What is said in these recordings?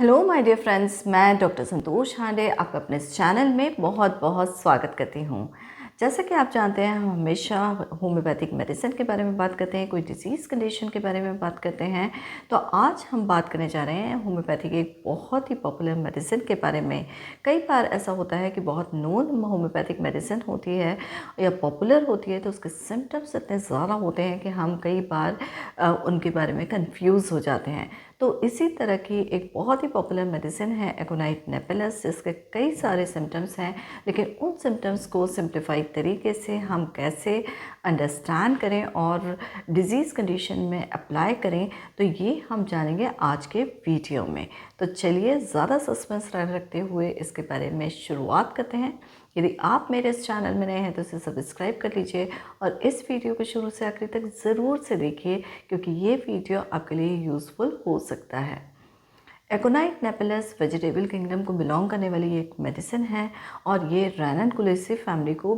Hello my dear friends, मैं doctor संतोष हांडे आपका अपने इस चैनल में बहुत बहुत स्वागत करती हूँ। जैसा कि आप जानते हैं, हम हमेशा होम्योपैथिक मेडिसिन के बारे में बात करते हैं, कोई डिजीज़ कंडीशन के बारे में बात करते हैं। तो आज हम बात करने जा रहे हैं होम्योपैथी की एक बहुत ही पॉपुलर मेडिसिन के बारे में। कई बार ऐसा होता है कि बहुत नोन होम्योपैथिक मेडिसिन होती है या पॉपुलर होती है, तो उसके सिम्टम्स इतने ज़्यादा होते हैं कि हम कई बार उनके बारे में कंफ्यूज हो जाते हैं। तो इसी तरह की एक बहुत ही पॉपुलर मेडिसिन है एकोनाइट नेपेलस, जिसके कई सारे सिम्टम्स हैं, लेकिन उन सिम्टम्स को सिंप्लीफाइड तरीके से हम कैसे अंडरस्टैंड करें और डिजीज़ कंडीशन में अप्लाई करें, तो ये हम जानेंगे आज के वीडियो में। तो चलिए ज़्यादा सस्पेंस रखते हुए इसके बारे में शुरुआत करते हैं। यदि आप मेरे इस चैनल में नए हैं तो इसे सब्सक्राइब कर लीजिए और इस वीडियो को शुरू से आखिर तक ज़रूर से देखिए, क्योंकि ये वीडियो आपके लिए यूज़फुल हो सकता है। एकोनाइट नेपेलस वेजिटेबल किंगडम को बिलोंग करने वाली एक मेडिसिन है और ये रैननकुलेसी फैमिली को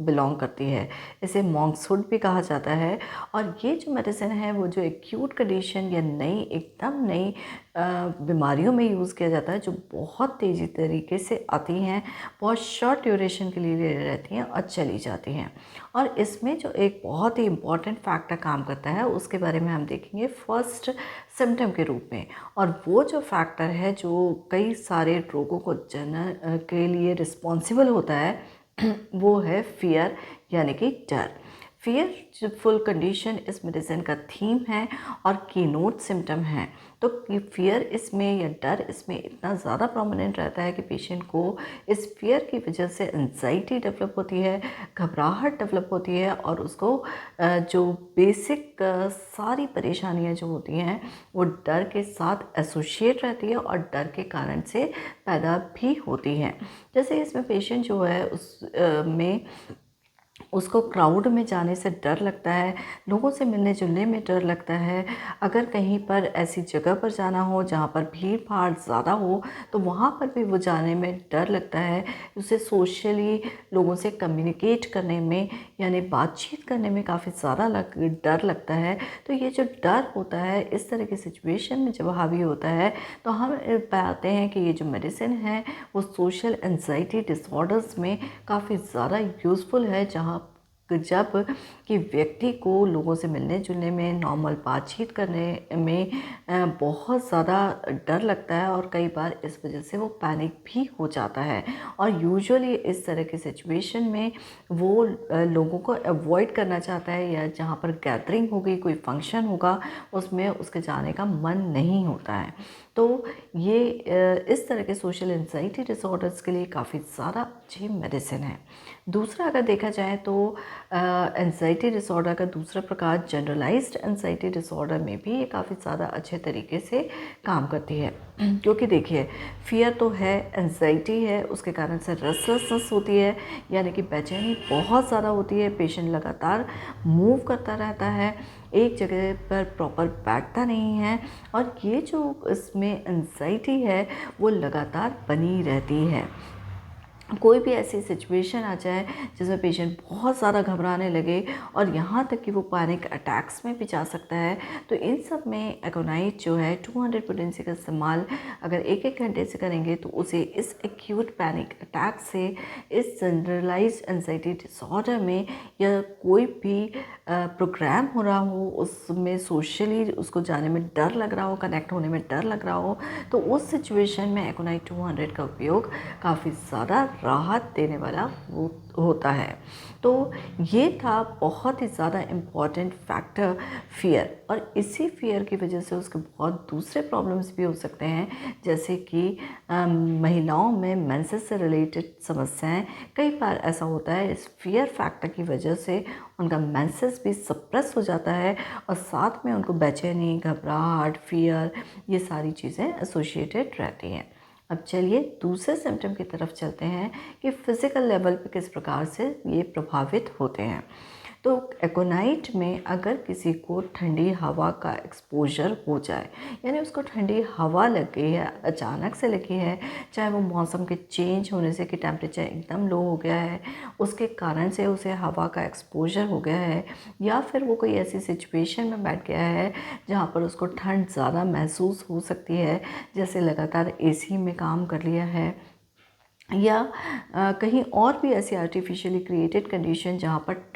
बिलोंग करती है। इसे मॉन्क्सवुड भी कहा जाता है। और ये जो मेडिसिन है वो जो एक्यूट कंडीशन या नई एकदम नई बीमारियों में यूज़ किया जाता है, जो बहुत तेज़ी तरीके से आती हैं, बहुत शॉर्ट ड्यूरेशन के लिए रहती हैं और चली जाती हैं। और इसमें जो एक बहुत ही इम्पॉर्टेंट फैक्टर काम करता है उसके बारे में हम देखेंगे फर्स्ट सिम्टम के रूप में। और वो जो फैक्टर है जो कई सारे रोगों को के लिए रिस्पॉन्सिबल होता है वो है फियर, यानी कि डर। फियरफुल कंडीशन इस मेडिसिन का थीम है और कीनोट सिम्टम है। तो फियर इसमें या डर इसमें इतना ज़्यादा प्रोमिनेंट रहता है कि पेशेंट को इस फियर की वजह से एंजाइटी डेवलप होती है, घबराहट डेवलप होती है, और उसको जो बेसिक सारी परेशानियां जो होती हैं वो डर के साथ एसोसिएट रहती है और डर के कारण से पैदा भी होती हैं। जैसे इसमें पेशेंट जो है में उसको क्राउड में जाने से डर लगता है, लोगों से मिलने जुलने में डर लगता है। अगर कहीं पर ऐसी जगह पर जाना हो जहाँ पर भीड़ भाड़ ज़्यादा हो तो वहाँ पर भी वो जाने में डर लगता है। उसे सोशली लोगों से कम्युनिकेट करने में यानी बातचीत करने में काफ़ी ज़्यादा डर लगता है। तो ये जो डर होता है इस तरह की सिचुएशन में जब हावी होता है तो हम पाते हैं कि ये जो मेडिसिन है वो सोशल एंजाइटी डिसऑर्डर्स में काफ़ी ज़्यादा यूज़फुल है, जहाँ जब कि व्यक्ति को लोगों से मिलने जुलने में, नॉर्मल बातचीत करने में बहुत ज़्यादा डर लगता है और कई बार इस वजह से वो पैनिक भी हो जाता है। और यूजुअली इस तरह की सिचुएशन में वो लोगों को अवॉइड करना चाहता है, या जहाँ पर गैदरिंग होगी, कोई फंक्शन होगा, उसमें उसके जाने का मन नहीं होता है। तो ये इस तरह के सोशल एंजाइटी डिसऑर्डर्स के लिए काफ़ी ज़्यादा अच्छी मेडिसिन है। दूसरा अगर देखा जाए तो एंजाइटी डिसऑर्डर का दूसरा प्रकार जनरलाइज्ड एंजाइटी डिसऑर्डर में भी ये काफ़ी ज़्यादा अच्छे तरीके से काम करती है। क्योंकि देखिए, फियर तो है, एंजाइटी है, उसके कारण से रेस्टलेसनेस होती है, यानी कि बेचैनी बहुत ज़्यादा होती है। पेशेंट लगातार मूव करता रहता है, एक जगह पर प्रॉपर बैठता नहीं है, और ये जो इसमें एंजाइटी है वो लगातार बनी रहती है। कोई भी ऐसी सिचुएशन आ जाए जिसमें पेशेंट बहुत ज़्यादा घबराने लगे और यहाँ तक कि वो पैनिक अटैक्स में भी जा सकता है, तो इन सब में एकोनाइट जो है 200 पोटेंसी का इस्तेमाल अगर एक एक घंटे से करेंगे तो उसे इस एक्यूट पैनिक अटैक से, इस जनरलाइज्ड एंजाइटी डिसऑर्डर में, या कोई भी प्रोग्राम हो रहा हो उसमें सोशली उसको जाने में डर लग रहा हो, कनेक्ट होने में डर लग रहा हो, तो उस सिचुएशन में एकोनाइट 200 का उपयोग काफ़ी ज़्यादा राहत देने वाला वो होता है। तो ये था बहुत ही ज़्यादा इम्पॉर्टेंट फैक्टर, फियर। और इसी फियर की वजह से उसके बहुत दूसरे प्रॉब्लम्स भी हो सकते हैं, जैसे कि महिलाओं में मेंसेस से रिलेटेड समस्याएं। कई बार ऐसा होता है इस फियर फैक्टर की वजह से उनका मेंसेस भी सप्रेस हो जाता है और साथ में उनको बेचैनी, घबराहट, फियर, ये सारी चीज़ें एसोसिएटेड रहती हैं। अब चलिए दूसरे सिम्टम की तरफ चलते हैं कि फिज़िकल लेवल पे किस प्रकार से ये प्रभावित होते हैं। तो एकोनाइट में अगर किसी को ठंडी हवा का एक्सपोजर हो जाए, यानी उसको ठंडी हवा लग गई है, अचानक से लगी है, चाहे वो मौसम के चेंज होने से कि टेम्परेचर एकदम लो हो गया है, उसके कारण से उसे हवा का एक्सपोजर हो गया है, या फिर वो कोई ऐसी सिचुएशन में बैठ गया है जहाँ पर उसको ठंड ज़्यादा महसूस हो सकती है, जैसे लगातार एसी में काम कर लिया है, या कहीं और भी ऐसी आर्टिफिशियली क्रिएटेड कंडीशन जहाँ पर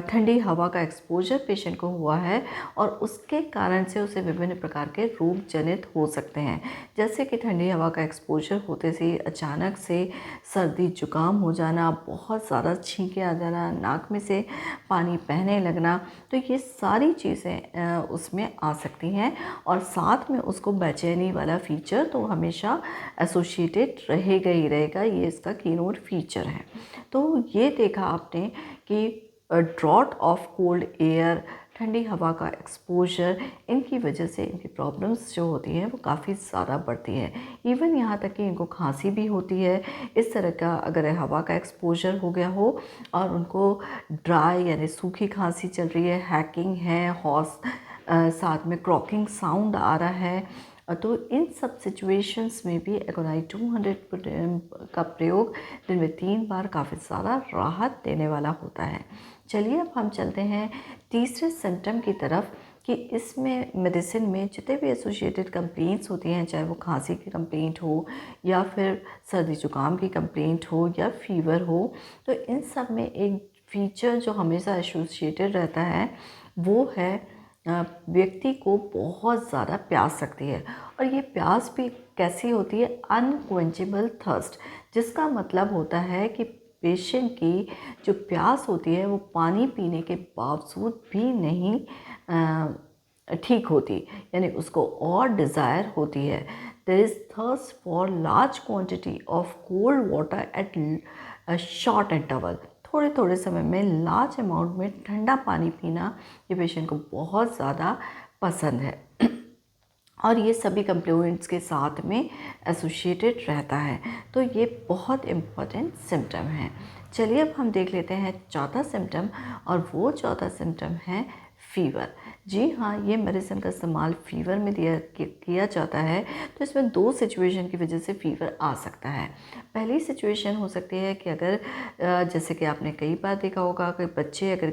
ठंडी हवा का एक्सपोजर पेशेंट को हुआ है और उसके कारण से उसे विभिन्न प्रकार के रोग जनित हो सकते हैं, जैसे कि ठंडी हवा का एक्सपोजर होते से अचानक से सर्दी जुकाम हो जाना, बहुत ज़्यादा छींके आ जाना, नाक में से पानी बहने लगना, तो ये सारी चीज़ें उसमें आ सकती हैं। और साथ में उसको बेचैनी वाला फीचर तो हमेशा एसोसिएटेड रहेगा ही रहेगा, ये इसका कीनोट फीचर है। तो ये देखा आपने कि ड्रॉट ऑफ कोल्ड एयर, ठंडी हवा का एक्सपोजर, इनकी वजह से इनकी प्रॉब्लम्स जो होती हैं वो काफ़ी ज़्यादा बढ़ती है। इवन यहाँ तक कि इनको खांसी भी होती है। इस तरह का अगर हवा का एक्सपोजर हो गया हो और उनको ड्राई यानी सूखी खांसी चल रही है, हैकिंग है, साथ में क्रॉकिंग साउंड आ रहा है, तो इन सब सिचुएशंस में भी एकोनाइट 200 का प्रयोग दिन में 3 बार काफ़ी ज़्यादा राहत देने वाला होता है। चलिए अब हम चलते हैं तीसरे सिम्टम की तरफ कि इसमें मेडिसिन में जितने भी एसोसिएटेड कंप्लेंट्स होती हैं, चाहे वो खांसी की कंप्लेंट हो या फिर सर्दी जुकाम की कंप्लेंट हो या फीवर हो, तो इन सब में एक फीचर जो हमेशा एसोसिएटेड रहता है वो है व्यक्ति को बहुत ज़्यादा प्यास लगती है। और ये प्यास भी कैसी होती है? अनक्वेंचेबल थर्स्ट, जिसका मतलब होता है कि पेशेंट की जो प्यास होती है वो पानी पीने के बावजूद भी नहीं ठीक होती, यानी उसको और डिज़ायर होती है। There is thirst for large quantity of cold water at short interval. थोड़े थोड़े समय में लार्ज अमाउंट में ठंडा पानी पीना ये पेशेंट को बहुत ज़्यादा पसंद है और ये सभी कंप्लेंट्स के साथ में एसोसिएटेड रहता है। तो ये बहुत इम्पॉर्टेंट सिम्टम है। चलिए अब हम देख लेते हैं चौथा सिम्टम, और वो चौथा सिम्टम है फीवर। जी हाँ, ये मेडिसिन का इस्तेमाल फीवर में किया जाता है। तो इसमें 2 सिचुएशन की वजह से फ़ीवर आ सकता है। पहली सिचुएशन हो सकती है कि अगर जैसे कि आपने कई बार देखा होगा कि बच्चे अगर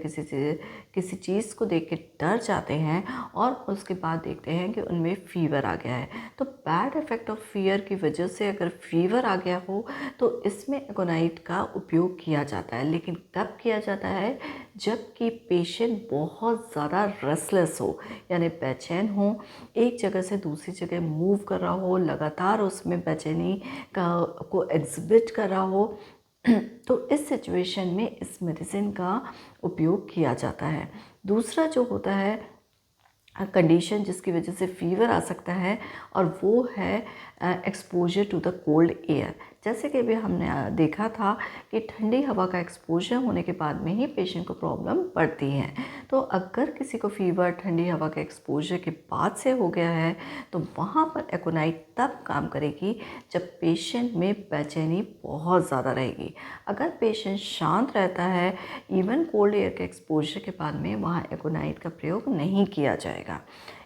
किसी चीज़ को देख के डर जाते हैं और उसके बाद देखते हैं कि उनमें फ़ीवर आ गया है, तो बैड इफ़ेक्ट ऑफ फियर की वजह से अगर फीवर आ गया हो तो इसमें एकोनाइट का उपयोग किया जाता है। लेकिन कब किया जाता है? जबकि पेशेंट बहुत ज़्यादा रेस्टलेस हो, यानी बेचैन हो, एक जगह से दूसरी जगह मूव कर रहा हो, लगातार उसमें बेचैनी को एग्जिबिट कर रहा हो, तो इस सिचुएशन में इस मेडिसिन का उपयोग किया जाता है। दूसरा जो होता है कंडीशन जिसकी वजह से फ़ीवर आ सकता है, और वो है exposure to the cold air. जैसे कि अभी हमने देखा था कि ठंडी हवा का एक्सपोजर होने के बाद में ही पेशेंट को प्रॉब्लम बढ़ती है। तो अगर किसी को फ़ीवर ठंडी हवा के एक्सपोजर के बाद से हो गया है तो वहाँ पर एकोनाइट तब काम करेगी जब पेशेंट में बेचैनी बहुत ज़्यादा रहेगी। अगर पेशेंट शांत रहता है, इवन कोल्ड एयर के एक्सपोजर के बाद में, वहाँ एकोनाइट का प्रयोग नहीं किया जाएगा।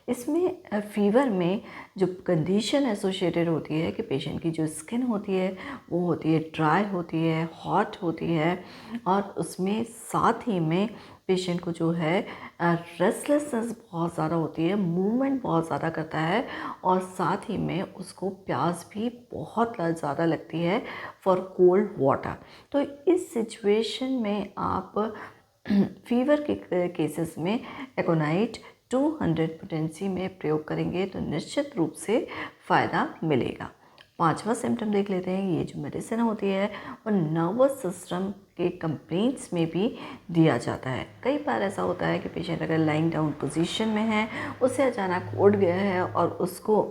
इसमें फ़ीवर में जो कंडीशन एसोसिएटेड होती है कि पेशेंट की जो स्किन होती है वो होती है ड्राई होती है, हॉट होती है, और उसमें साथ ही में पेशेंट को जो है रेस्टलेसनेस बहुत ज़्यादा होती है, मूवमेंट बहुत ज़्यादा करता है, और साथ ही में उसको प्यास भी बहुत ज़्यादा लगती है फॉर कोल्ड वाटर। तो इस सिचुएशन में आप फीवर के केसेस में एकोनाइट 200 पोटेंसी में प्रयोग करेंगे तो निश्चित रूप से फ़ायदा मिलेगा। 5वां सिम्टम देख लेते हैं। ये जो मेडिसिन होती है वो नर्वस सिस्टम के कंप्लेंट्स में भी दिया जाता है। कई बार ऐसा होता है कि पेशेंट अगर लाइंग डाउन पोजीशन में है, उससे अचानक उठ गया है और उसको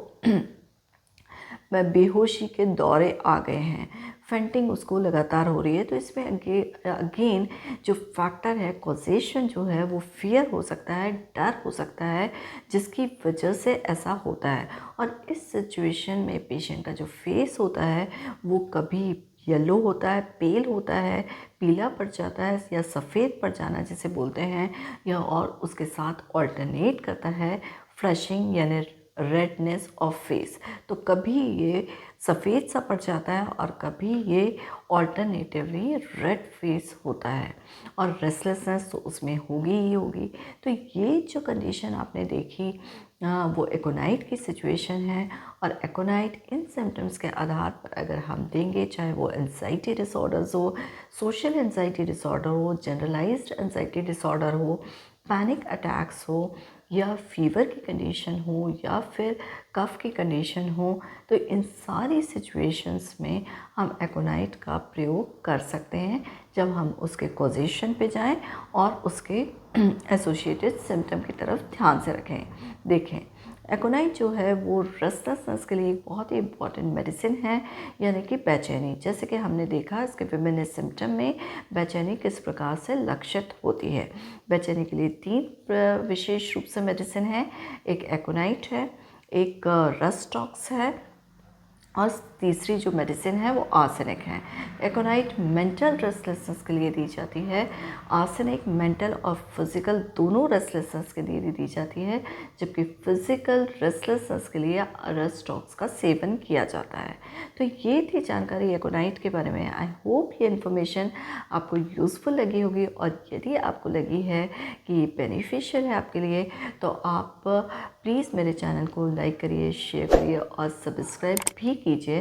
बेहोशी के दौरे आ गए हैं, फेंटिंग उसको लगातार हो रही है, तो इसमें अगेन जो फैक्टर है कॉजेशन जो है वो फियर हो सकता है, डर हो सकता है, जिसकी वजह से ऐसा होता है। और इस सिचुएशन में पेशेंट का जो फेस होता है वो कभी येलो होता है, पेल होता है, पीला पड़ जाता है या सफ़ेद पड़ जाना जिसे बोलते हैं, या और उसके साथ ऑल्टरनेट करता है फ्लशिंग यानी रेडनेस ऑफ फेस। तो कभी ये सफ़ेद सा पड़ जाता है और कभी ये ऑल्टरनेटिवली रेड फेस होता है, और रेस्टलेसनेस तो उसमें होगी ही होगी। तो ये जो कंडीशन आपने देखी वो एकोनाइट की सिचुएशन है। और एकोनाइट इन सिम्टम्स के आधार पर अगर हम देंगे, चाहे वो एंजाइटी डिसऑर्डर्स हो, सोशल एंजाइटी डिसऑर्डर हो, जनरलाइज्ड एंजाइटी डिसऑर्डर हो, पैनिक अटैक्स हो, या फीवर की कंडीशन हो, या फिर कफ की कंडीशन हो, तो इन सारी सिचुएशंस में हम एकोनाइट का प्रयोग कर सकते हैं जब हम उसके कॉजेशन पे जाएं और उसके एसोसिएटेड सिम्टम की तरफ ध्यान से देखें। एकोनाइट जो है वो रेस्टलेसनेस के लिए एक बहुत ही इम्पॉर्टेंट मेडिसिन है, यानी कि बेचैनी। जैसे कि हमने देखा इसके विभिन्न सिम्टम में बेचैनी किस प्रकार से लक्षित होती है। बेचैनी के लिए 3 विशेष रूप से मेडिसिन है, एक एकोनाइट है, एक रस्टॉक्स है, और तीसरी जो मेडिसिन है वो आर्सेनिक है। एकोनाइट मेंटल रेस्टलेसनेस के लिए दी जाती है, आर्सेनिक मेंटल और फिज़िकल दोनों रेस्टलेसनेस के लिए दी जाती है, जबकि फिज़िकल रेस्टलेसनेस के लिए रस्टॉक्स का सेवन किया जाता है। तो ये थी जानकारी एकोनाइट के बारे में। आई होप ये इन्फॉर्मेशन आपको यूज़फुल लगी होगी, और यदि आपको लगी है कि बेनिफिशियल है आपके लिए, तो आप प्लीज़ मेरे चैनल को लाइक करिए, शेयर करिए और सब्सक्राइब भी कीजिए।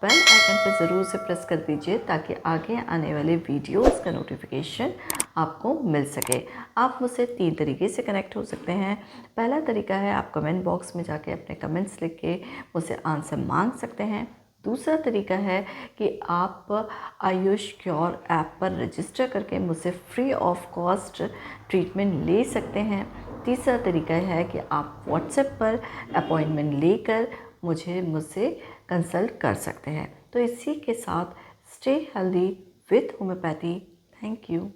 बेल आइकन पर ज़रूर से प्रेस कर दीजिए ताकि आगे आने वाले वीडियोस का नोटिफिकेशन आपको मिल सके। आप मुझसे 3 तरीके से कनेक्ट हो सकते हैं। पहला तरीका है आप कमेंट बॉक्स में जाके अपने कमेंट्स लिख के मुझसे आंसर मांग सकते हैं। दूसरा तरीका है कि आप आयुष क्योर ऐप पर रजिस्टर करके मुझसे फ्री ऑफ कॉस्ट ट्रीटमेंट ले सकते हैं। तीसरा तरीका है कि आप व्हाट्सएप पर अपॉइंटमेंट लेकर मुझसे कंसल्ट कर सकते हैं। तो इसी के साथ stay healthy with homeopathy. Thank you.